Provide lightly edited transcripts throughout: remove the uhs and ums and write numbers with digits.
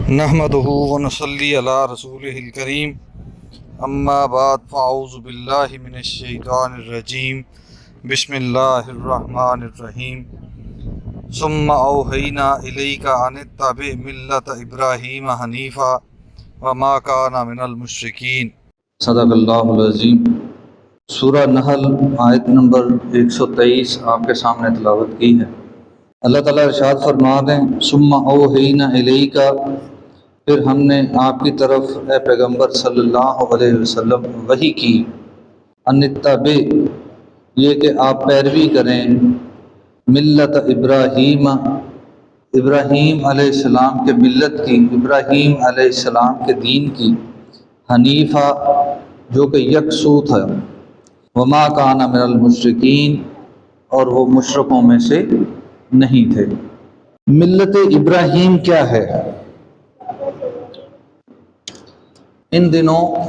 نحمدہ ونصلی علی رسولہ الکریم اما بعد فاعوذ باللہ من الشیطان الرجیم بسم اللہ الرحمن الرحیم ثم اوحینا الیک ان اتبع ملۃ ابراہیم حنیفا وما کان من المشرکین۔ صدق اللہ العظیم۔ سورہ نحل آیت نمبر 123 آپ کے سامنے تلاوت کی ہے۔ اللہ تعالیٰ ارشاد فرما دیں ثم اوحینا الیک، پھر ہم نے آپ کی طرف اے پیغمبر صلی اللہ علیہ وسلم وحی کی، ان اتبع، یہ کہ آپ پیروی کریں، ملت ابراہیم، ابراہیم علیہ السلام کے ملت کی، ابراہیم علیہ السلام کے دین کی، حنیفہ، جو کہ یکسو تھا، وما کان من المشرکین، اور وہ مشرکوں میں سے نہیں تھے۔ ملت ابراہیم کیا ہے؟ ان دنوں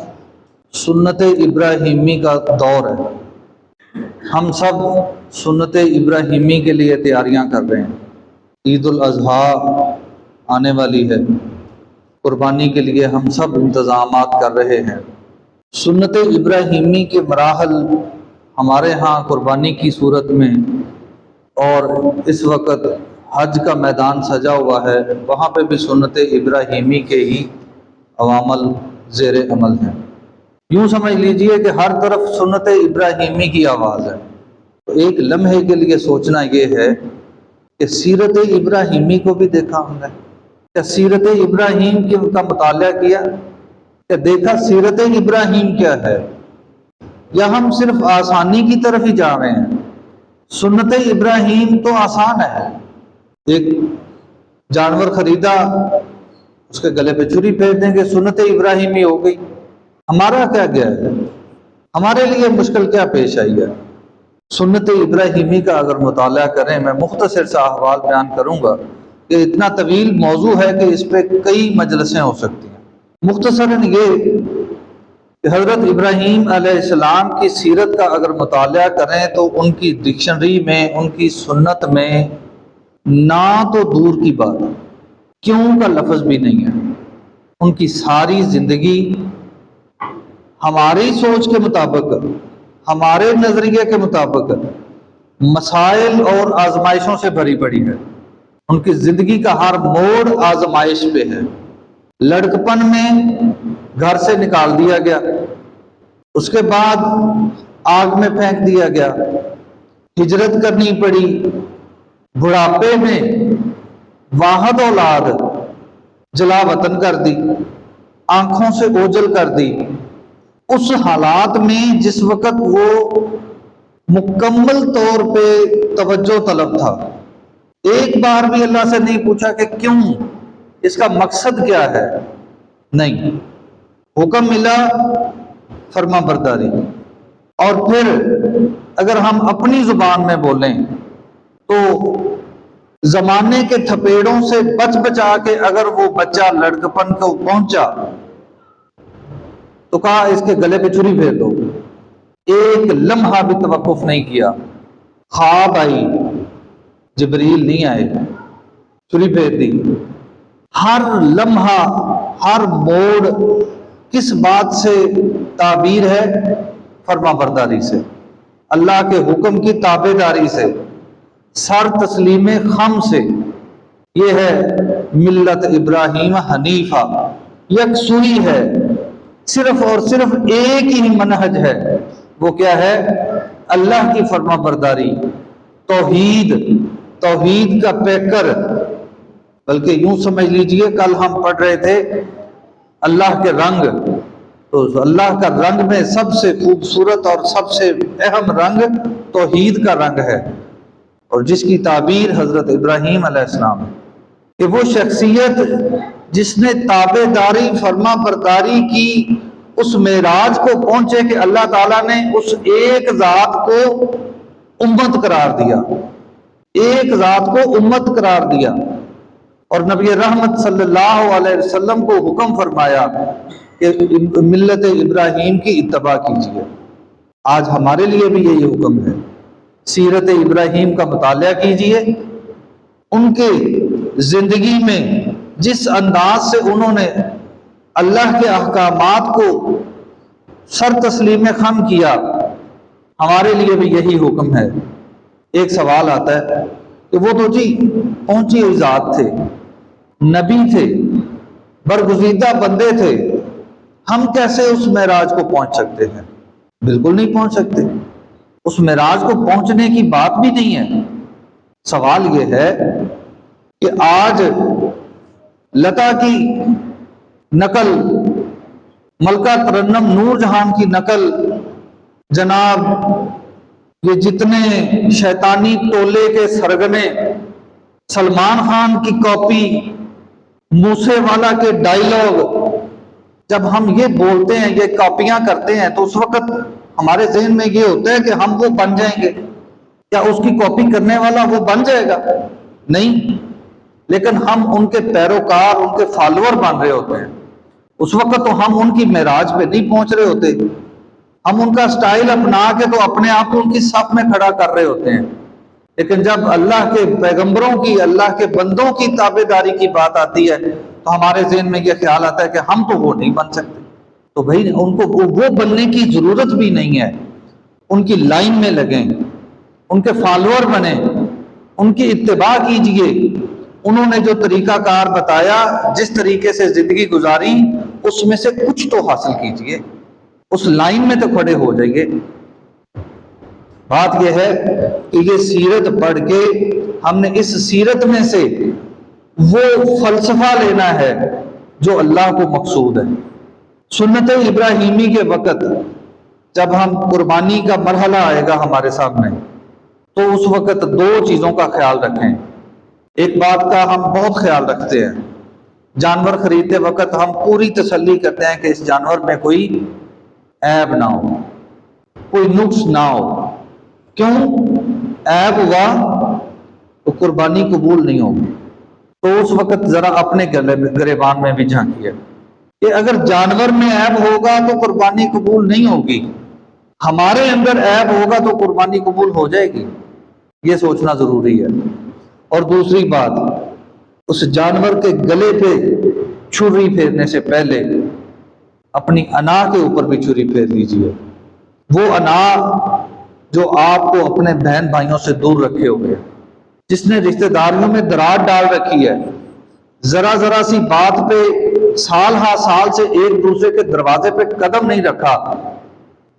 سنت ابراہیمی کا دور ہے۔ ہم سب سنت ابراہیمی کے لیے تیاریاں کر رہے ہیں۔ عید الاضحیٰ آنے والی ہے، قربانی کے لیے ہم سب انتظامات کر رہے ہیں۔ سنت ابراہیمی کے مراحل ہمارے ہاں قربانی کی صورت میں، اور اس وقت حج کا میدان سجا ہوا ہے، وہاں پہ بھی سنت ابراہیمی کے ہی عوامل زیر عمل ہیں۔ یوں سمجھ لیجئے کہ ہر طرف سنت ابراہیمی کی آواز ہے۔ تو ایک لمحے کے لیے سوچنا یہ ہے کہ سیرت ابراہیمی کو بھی دیکھا ہم نے، کیا سیرت ابراہیم کا مطالعہ کیا، کہ دیکھا سیرت ابراہیم کیا ہے، یا ہم صرف آسانی کی طرف ہی جا رہے ہیں؟ سنت ابراہیم تو آسان ہے۔ ایک جانور خریدا، اس کے گلے پہ چوری پھیر دیں گے، سنت ابراہیمی ہو گئی۔ ہمارا کیا گیا ہے؟ ہمارے لیے مشکل کیا پیش آئی ہے؟ سنت ابراہیمی کا اگر مطالعہ کریں، میں مختصر سا احوال بیان کروں گا کہ اتنا طویل موضوع ہے کہ اس پہ کئی مجلسیں ہو سکتی ہیں۔ مختصراً یہ کہ حضرت ابراہیم علیہ السلام کی سیرت کا اگر مطالعہ کریں تو ان کی ڈکشنری میں، ان کی سنت میں نہ تو دور کی بات، کیوں کا لفظ بھی نہیں ہے۔ ان کی ساری زندگی ہماری سوچ کے مطابق، ہمارے نظریے کے مطابق مسائل اور آزمائشوں سے بھری پڑی ہے۔ ان کی زندگی کا ہر موڑ آزمائش پہ ہے۔ لڑکپن میں گھر سے نکال دیا گیا، اس کے بعد آگ میں پھینک دیا گیا، ہجرت کرنی پڑی، بڑھاپے میں واحد اولاد جلا وطن کر دی، آنکھوں سے اوجھل کر دی۔ اس حالات میں جس وقت وہ مکمل طور پہ توجہ طلب تھا، ایک بار بھی اللہ سے نہیں پوچھا کہ کیوں، اس کا مقصد کیا ہے، نہیں، حکم ملا فرما برداری۔ اور پھر اگر ہم اپنی زبان میں بولیں تو زمانے کے تھپیڑوں سے بچ بچا کے اگر وہ بچہ لڑکپن کو پہنچا تو کہا اس کے گلے پہ چھری پھیر دو۔ ایک لمحہ بھی توقف نہیں کیا۔ خواب آئی، جبریل نہیں آئے، چھری پھیر دی۔ ہر لمحہ، ہر موڑ کس بات سے تعبیر ہے؟ فرما برداری سے، اللہ کے حکم کی تابع داری سے، سر تسلیم خم سے۔ یہ ہے ملت ابراہیم حنیفہ، یکسوئی ہے، صرف اور صرف ایک ہی منہج ہے۔ وہ کیا ہے؟ اللہ کی فرما برداری، توحید، توحید کا پیکر۔ بلکہ یوں سمجھ لیجئے کل ہم پڑھ رہے تھے اللہ کے رنگ، تو اللہ کا رنگ میں سب سے خوبصورت اور سب سے اہم رنگ توحید کا رنگ ہے، اور جس کی تعبیر حضرت ابراہیم علیہ السلام، کہ وہ شخصیت جس نے تابع داری، فرما برداری کی، اس معراج کو پہنچے کہ اللہ تعالیٰ نے اس ایک ذات کو امت قرار دیا، ایک ذات کو امت قرار دیا، اور نبی رحمت صلی اللہ علیہ وسلم کو حکم فرمایا کہ ملت ابراہیم کی اتباع کیجیے۔ آج ہمارے لیے بھی یہی حکم ہے، سیرت ابراہیم کا مطالعہ کیجیے، ان کے زندگی میں جس انداز سے انہوں نے اللہ کے احکامات کو سر تسلیم خم کیا، ہمارے لیے بھی یہی حکم ہے۔ ایک سوال آتا ہے کہ وہ تو جی پہنچی ہوئی ذات تھے، نبی تھے، برگزیدہ بندے تھے، ہم کیسے اس معراج کو پہنچ سکتے ہیں؟ بالکل نہیں پہنچ سکتے، اس معراج کو پہنچنے کی بات بھی نہیں ہے۔ سوال یہ ہے کہ آج لتا کی نقل، ملکہ ترنم نور جہان کی نقل، جناب یہ جتنے شیطانی ٹولے کے سرگنے، سلمان خان کی کاپی، موسے والا کے ڈائیلاگ، جب ہم یہ بولتے ہیں، یہ کاپیاں کرتے ہیں، تو اس وقت ہمارے ذہن میں یہ ہوتا ہے کہ ہم وہ بن جائیں گے، کیا اس کی کاپی کرنے والا وہ بن جائے گا؟ نہیں، لیکن ہم ان کے پیروکار، ان کے فالوور بن رہے ہوتے ہیں۔ اس وقت تو ہم ان کی معراج پہ نہیں پہنچ رہے ہوتے، ہم ان کا سٹائل اپنا کے تو اپنے آپ کو ان کی صف میں کھڑا کر رہے ہوتے ہیں۔ لیکن جب اللہ کے پیغمبروں کی، اللہ کے بندوں کی تابع داری کی بات آتی ہے تو ہمارے ذہن میں یہ خیال آتا ہے کہ ہم تو وہ نہیں بن سکتے۔ تو بھائی ان کو وہ بننے کی ضرورت بھی نہیں ہے، ان کی لائن میں لگیں، ان کے فالوور بنیں، ان کی اتباع کیجئے، انہوں نے جو طریقہ کار بتایا، جس طریقے سے زندگی گزاری، اس میں سے کچھ تو حاصل کیجئے، اس لائن میں تو کھڑے ہو جائیے۔ بات یہ ہے کہ یہ سیرت پڑھ کے ہم نے اس سیرت میں سے وہ فلسفہ لینا ہے جو اللہ کو مقصود ہے۔ سنت ابراہیمی کے وقت جب ہم قربانی کا مرحلہ آئے گا ہمارے سامنے، تو اس وقت دو چیزوں کا خیال رکھیں۔ ایک بات کا ہم بہت خیال رکھتے ہیں، جانور خریدتے وقت ہم پوری تسلی کرتے ہیں کہ اس جانور میں کوئی عیب نہ ہو، کوئی نقص نہ ہو۔ کیوں؟ عیب ہوا تو قربانی قبول نہیں ہوگی۔ تو اس وقت ذرا اپنے گریبان میں بھی جھانکیے کہ اگر جانور میں عیب ہوگا تو قربانی قبول نہیں ہوگی، ہمارے اندر عیب ہوگا تو قربانی قبول ہو جائے گی۔ یہ سوچنا ضروری ہے۔ اور دوسری بات، اس جانور کے گلے پہ چھری پھیرنے سے پہلے اپنی انا کے اوپر بھی چھری پھیر لیجیے۔ وہ انا جو آپ کو اپنے بہن بھائیوں سے دور رکھے ہوئے، جس نے رشتہ داریوں میں دراڑ ڈال رکھی ہے، ذرا ذرا سی بات پہ سال ہا سال سے ایک دوسرے کے دروازے پہ قدم نہیں رکھا،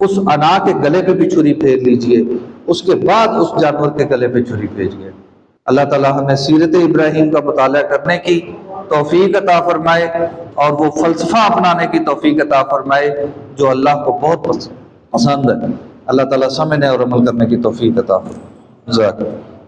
اس انا کے گلے پہ بھی چھری پھیر لیجئے، اس کے بعد اس جانور کے گلے پہ چھری پھیریے۔ اللہ تعالیٰ ہمیں سیرت ابراہیم کا مطالعہ کرنے کی توفیق عطا فرمائے اور وہ فلسفہ اپنانے کی توفیق عطا فرمائے جو اللہ کو بہت پسند ہے۔ اللہ تعالیٰ سمجھنے اور عمل کرنے کی توفیق عطا فرمائے۔ جزاک اللہ۔